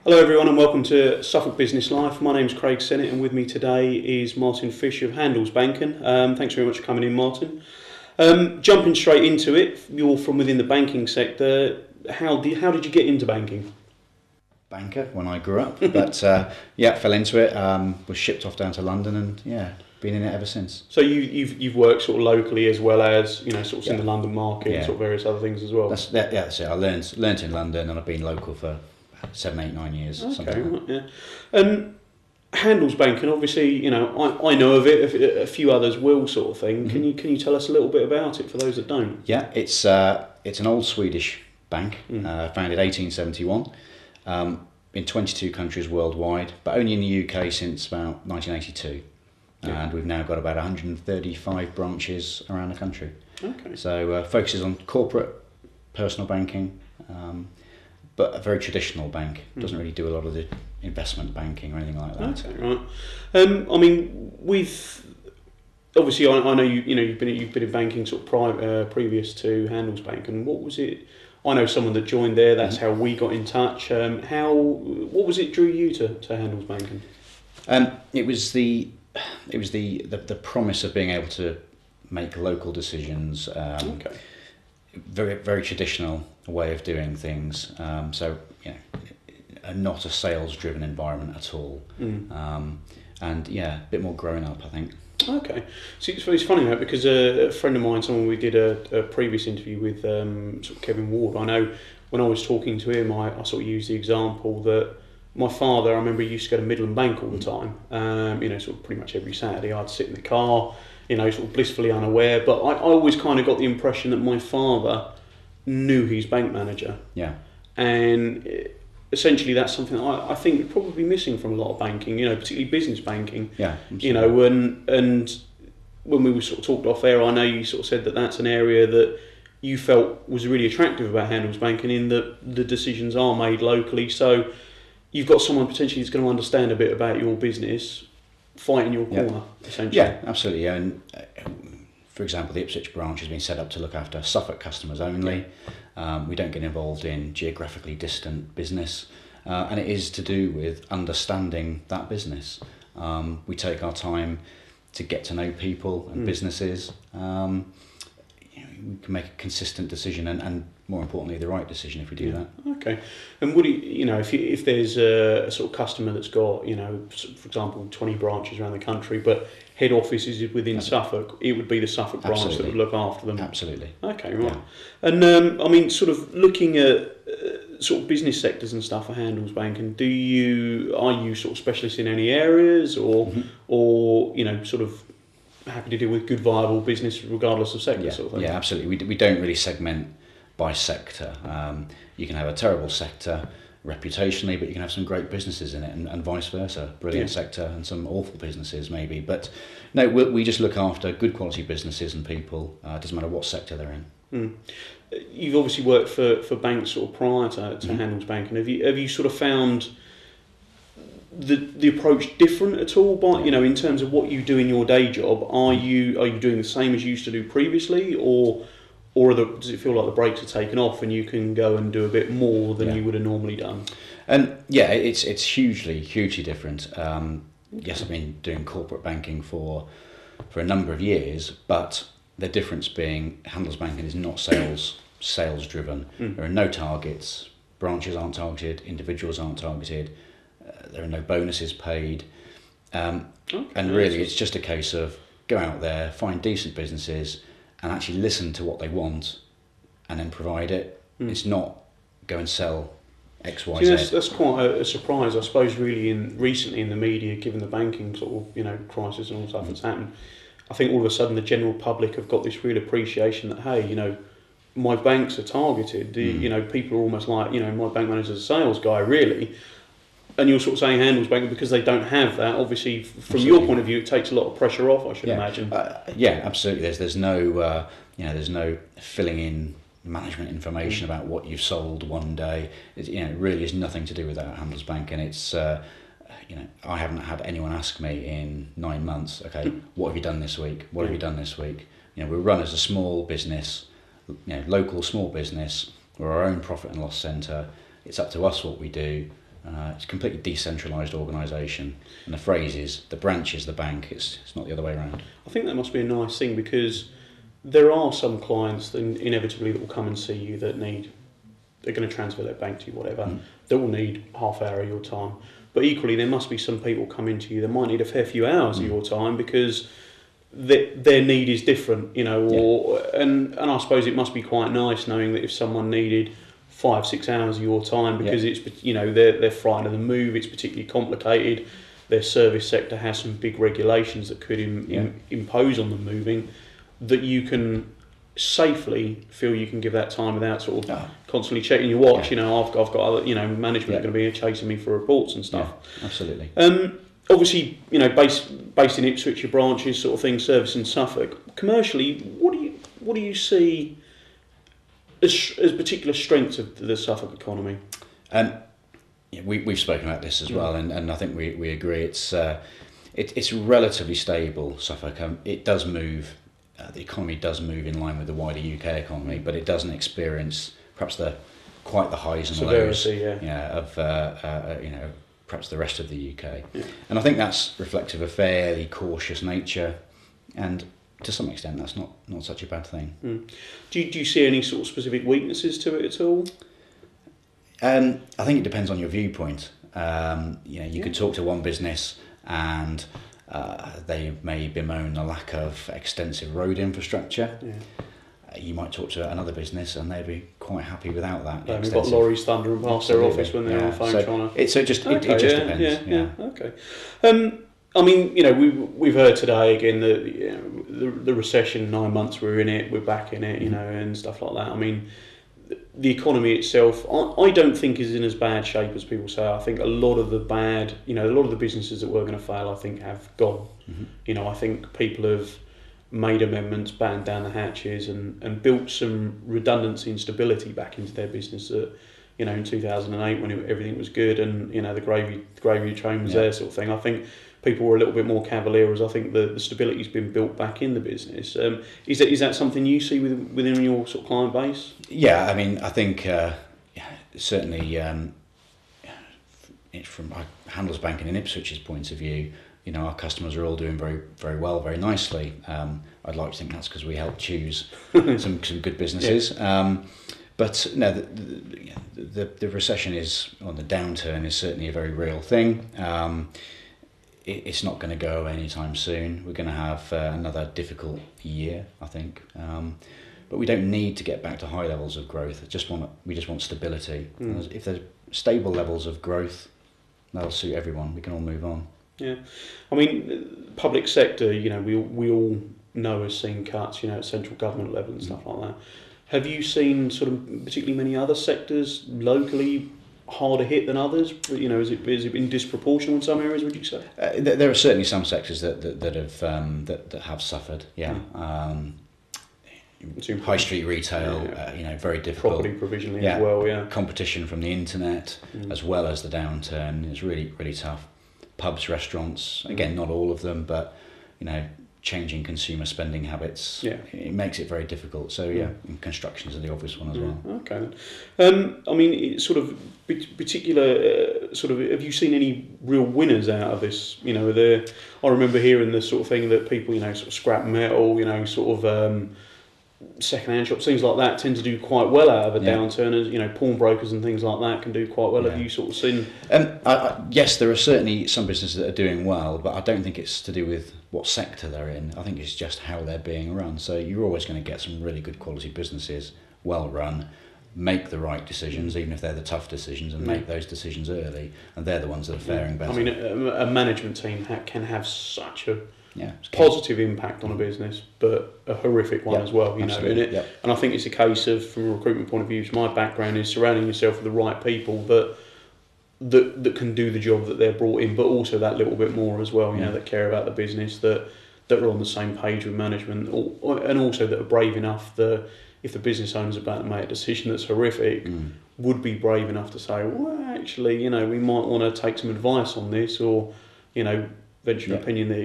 Hello everyone and welcome to Suffolk Business Life. My name's Craig Sennett and with me today is Martin Fish of Handlesbanken. Thanks very much for coming in, Martin. Jumping straight into it, you're from within the banking sector. How did you get into banking? Banker when I grew up, but fell into it, was shipped off down to London and been in it ever since. So you've worked sort of locally as well as, sort of in the London market and sort of various other things as well? That's it. I learnt in London and I've been local for 7, 8, 9 years. Okay, right, yeah. Handlesbanken, obviously, I know of it, a few others will, sort of thing. Mm-hmm. Can you tell us a little bit about it for those that don't? Yeah, it's an old Swedish bank, founded 1871, in 22 countries worldwide, but only in the UK since about 1982. Yeah. And we've now got about 135 branches around the country. Okay. So focuses on corporate, personal banking, but a very traditional bank. Doesn't really do a lot of the investment banking or anything like that. Okay, right. I mean, obviously I know you've been in banking sort of previous to Handlesbanken. What was it? I know someone that joined there. That's how we got in touch. What was it drew you to Handlesbanken? It was the promise of being able to make local decisions. Okay. Very, very traditional way of doing things. Not a sales-driven environment at all. And a bit more grown up, I think. Okay. So it's funny that because a friend of mine, someone we did a previous interview with, sort of Kevin Ward. I know when I was talking to him, I sort of used the example that my father, I remember he used to go to Midland Bank all the time. Sort of pretty much every Saturday I'd sit in the car, sort of blissfully unaware. But I always kind of got the impression that my father knew his bank manager. Yeah. And essentially that's something that I think we're probably missing from a lot of banking, particularly business banking. Yeah. Absolutely. And when we were sort of talked off air, I know you sort of said that that's an area that you felt was really attractive about Handlesbanken in that the decisions are made locally. So you've got someone potentially that's going to understand a bit about your business, fight in your corner, essentially. Yeah, absolutely. And for example, the Ipswich branch has been set up to look after Suffolk customers only. We don't get involved in geographically distant business, and it is to do with understanding that business. We take our time to get to know people and businesses. We can make a consistent decision and more importantly, the right decision if we do that. Okay. And would if there's a sort of customer that's got, for example, 20 branches around the country, but head office is within Suffolk, it would be the Suffolk branch that would look after them? Absolutely. Okay, right. Yeah. And sort of looking at sort of business sectors and stuff for Handlesbanken, are you sort of specialists in any areas or sort of happy to deal with good viable business regardless of sector sort of thing? Yeah, absolutely. We don't really segment by sector. You can have a terrible sector reputationally, but you can have some great businesses in it, and vice versa. Brilliant sector and some awful businesses maybe. But no, we just look after good quality businesses and people. It doesn't matter what sector they're in. You've obviously worked for banks sort of prior to Handlesbanken. Have you sort of found the approach different at all? By in terms of what you do in your day job, are you doing the same as you used to do previously, or does it feel like the brakes are taken off and you can go and do a bit more than you would have normally done? It's hugely different. Yes, I've been doing corporate banking for a number of years, but the difference being Handlesbanken is not sales driven. There are no targets, branches aren't targeted, individuals aren't targeted, there are no bonuses paid, and really it's just a case of go out there, find decent businesses and actually listen to what they want and then provide it. It's not go and sell X, Y, Z. That's quite a surprise, I suppose, really, recently in the media, given the banking sort of, crisis and all stuff that's happened. I think all of a sudden the general public have got this real appreciation that, hey, my banks are targeted. People are almost like, my bank manager's a sales guy, really. And you're sort of saying Handlesbanken because they don't have that. Obviously, from your point of view, it takes a lot of pressure off, I should imagine. Absolutely. There's no there's no filling in management information about what you've sold one day. It really is nothing to do with that at Handlesbanken. It's I haven't had anyone ask me in 9 months, okay, what have you done this week? What have you done this week? We're run as a small business, local small business. We're our own profit and loss centre. It's up to us what we do. It's a completely decentralised organisation, and the phrase is the branch is the bank. It's not the other way around. I think that must be a nice thing, because there are some clients that inevitably that will come and see you that they're going to transfer their bank to you, whatever. That will need half hour of your time. But equally, there must be some people coming to you that might need a fair few hours of your time, because their need is different, and I suppose it must be quite nice knowing that if someone needed 5-6 hours of your time, because it's, they're frightened of the move, it's particularly complicated, their service sector has some big regulations that could impose on them moving, that you can safely feel you can give that time without sort of constantly checking your watch. I've got other, management are going to be chasing me for reports and stuff. Absolutely. Obviously, based in Ipswich, your branches sort of thing, service in Suffolk. Commercially, what do you see as particular strengths of the Suffolk economy? We've spoken about this as well, and I think we agree. It's relatively stable, Suffolk. It does move. The economy does move in line with the wider UK economy, but it doesn't experience perhaps quite the highs and lows of perhaps the rest of the UK. And I think that's reflective of a fairly cautious nature, and to some extent that's not such a bad thing. Do you see any sort of specific weaknesses to it at all? I think it depends on your viewpoint. You could talk to one business and they may bemoan the lack of extensive road infrastructure. You might talk to another business and they'd be quite happy without that. We've got lorries thundering past their office when they're on the phone trying to... It just depends. Okay. I mean, we've heard today again that the recession, 9 months we're in it, we're back in it, and stuff like that. I mean, the economy itself, I don't think is in as bad shape as people say. I think a lot of the businesses that were going to fail, I think, have gone. I think people have made amendments, battened down the hatches, and built some redundancy and stability back into their business that, in 2008 when everything was good and, the gravy train was there sort of thing. I think people were a little bit more cavalier, as I think the stability's been built back in the business. Is that something you see within your sort of client base? Yeah, I mean, I think certainly from Handlesbanken in Ipswich's point of view, our customers are all doing very, very well, very nicely. I'd like to think that's because we help choose some good businesses. But no, the recession or the downturn is certainly a very real thing. It's not going to go anytime soon. We're going to have another difficult year, I think. But we don't need to get back to high levels of growth. We just want stability. If there's stable levels of growth, that'll suit everyone. We can all move on. Yeah, I mean, public sector, we all know has seen cuts, at central government level and stuff like that. Have you seen sort of particularly many other sectors locally harder hit than others? Has it been disproportional in some areas, would you say? There are certainly some sectors that have suffered. High street retail, very difficult. Property provisioning as well. Competition from the internet, as well as the downturn, is really, really tough. Pubs, restaurants, again, not all of them, but changing consumer spending habits, it makes it very difficult. So and constructions are the obvious one as well. Okay. I mean, it's sort of particular. Have you seen any real winners out of this? I remember hearing the sort of thing that people, sort of scrap metal, sort of second-hand shops, things like that, tend to do quite well out of a downturn. As pawnbrokers and things like that can do quite well. Have you sort of seen? Yes, there are certainly some businesses that are doing well, but I don't think it's to do with what sector they're in. I think it's just how they're being run. So you're always going to get some really good quality businesses, well run, make the right decisions, even if they're the tough decisions, and make those decisions early, and they're the ones that are faring better. I mean, a management team can have such a positive impact on a business, but a horrific one as well. And I think it's a case of, from a recruitment point of view, my background is surrounding yourself with the right people that can do the job that they're brought in, but also that little bit more as well. That care about the business, that are on the same page with management, and also that are brave enough if the business owner's about to make a decision that's horrific, would be brave enough to say, well, actually, we might want to take some advice on this, or venture an opinion that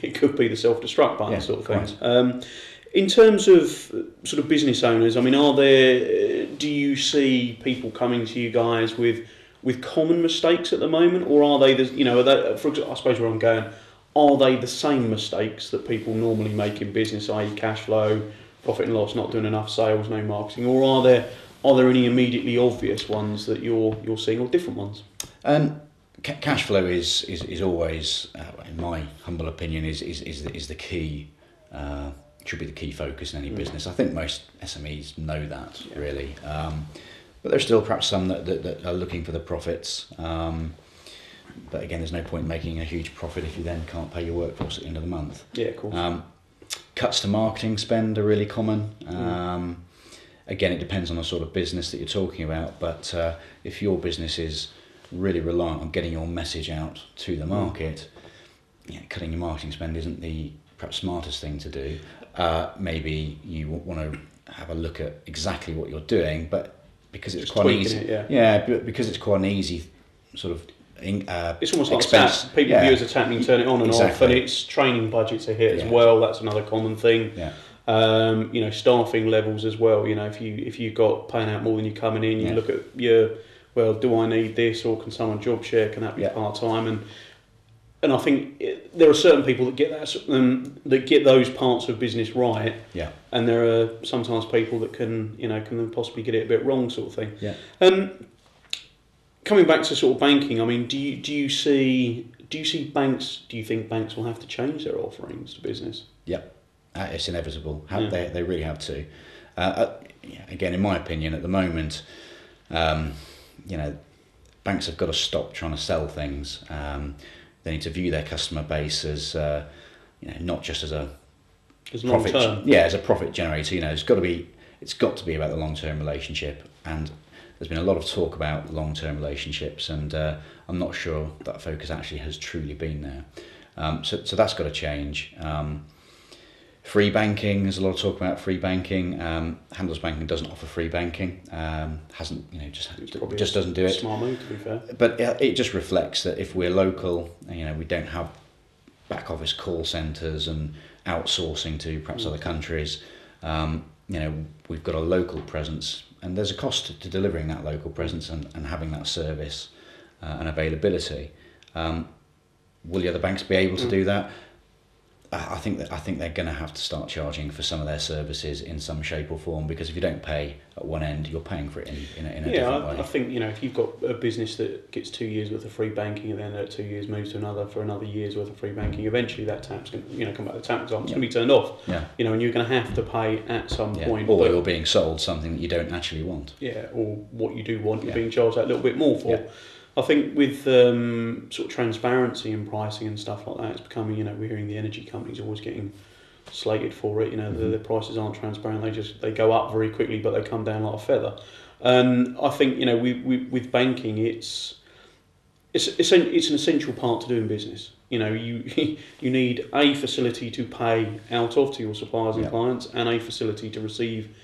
it could be the self-destruct button sort of things. In terms of sort of business owners, I mean, do you see people coming to you guys with with common mistakes at the moment, or are they are they, for example, I suppose where I'm going, are they the same mistakes that people normally make in business, i.e. cash flow, profit and loss, not doing enough sales, no marketing, or are there any immediately obvious ones that you're seeing, or different ones? Cash flow is always, in my humble opinion, is the key. Should be the key focus in any business. I think most SMEs know that really, but there's still perhaps some that are looking for the profits. But again, there's no point making a huge profit if you then can't pay your workforce at the end of the month. Yeah, of course. Cuts to marketing spend are really common. Again, it depends on the sort of business that you're talking about, but if your business is really reliant on getting your message out to the market, cutting your marketing spend isn't the perhaps smartest thing to do. Maybe you want to have a look at exactly what you're doing, but because it's quite easy, because it's quite an easy sort of it's almost expense. Like people view as a tap, you turn it on and off, and it's training budgets are hit as well. That's another common thing. Staffing levels as well. If you've got paying out more than you're coming in, you look at do I need this, or can someone job share? Can that be part time? And I think there are certain people that get that get those parts of business right. Yeah. And there are sometimes people that can then possibly get it a bit wrong, sort of thing. Yeah. Coming back to sort of banking, I mean, do you see banks? Do you think banks will have to change their offerings to business? Yeah, it's inevitable. They really have to. Again, in my opinion, at the moment, banks have got to stop trying to sell things. They need to view their customer base as not just as a profit. As a profit generator. It's got to be about the long-term relationship, and there's been a lot of talk about long-term relationships, and I'm not sure that focus actually has truly been there. So that's got to change. Free banking, there's a lot of talk about free banking. Handlesbanken doesn't offer free banking. Just doesn't do it. Smart move, to be fair. But it just reflects that if we're local, we don't have back office call centres and outsourcing to perhaps other countries. We've got a local presence, and there's a cost to delivering that local presence and having that service and availability. Will the other banks be able to do that? I think they're going to have to start charging for some of their services in some shape or form, because if you don't pay at one end, you're paying for it in a different way. I think if you've got a business that gets 2 years worth of free banking and then at 2 years moves to another for another year's worth of free banking, eventually that tap's going to come back to the tap example. It's going to be turned off. Yeah. And you're going to have to pay at some point. Or you're being sold something that you don't actually want. Yeah, or what you do want, you're being charged that little bit more for. Yeah. I think with sort of transparency in pricing and stuff like that, it's becoming, we're hearing the energy companies always getting slated for it. The prices aren't transparent; they go up very quickly, but they come down like a feather. And I think with banking, it's an essential part to doing business. You need a facility to pay out of to your suppliers and clients, and a facility to receive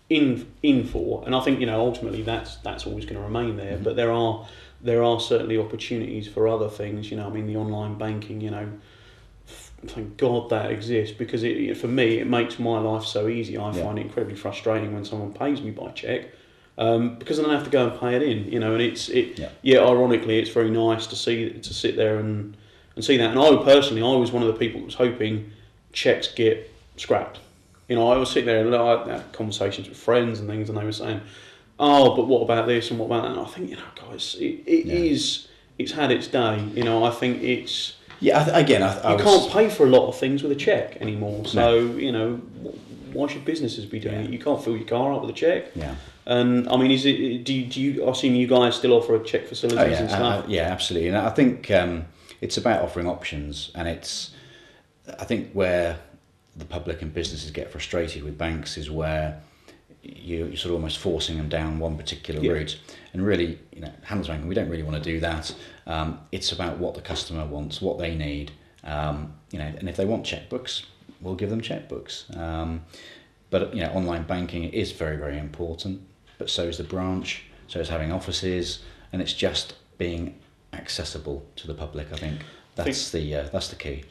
in for. And I think ultimately that's always going to remain there. But there are certainly opportunities for other things. The online banking, thank God that exists, because for me it makes my life so easy. I find it incredibly frustrating when someone pays me by cheque, because I don't have to go and pay it in. And ironically, it's very nice to sit there and see that. And I was one of the people that was hoping cheques get scrapped. I was sitting there and I had conversations with friends and things, and they were saying, "Oh, but what about this and what about that?" And I think, guys, it's had its day. I think it's you can't pay for a lot of things with a cheque anymore. So why should businesses be doing it? You can't fill your car up with a cheque. Yeah. And I mean, is it? Do you? I assume you guys still offer cheque facilities and stuff. Yeah, absolutely. And I think it's about offering options, and I think where the public and businesses get frustrated with banks is where you're sort of almost forcing them down one particular route. And really, Handlesbanken, we don't really want to do that. It's about what the customer wants, what they need. And if they want checkbooks, we'll give them checkbooks. But online banking is very, very important. But so is the branch. So is having offices, and it's just being accessible to the public. I think that's the key.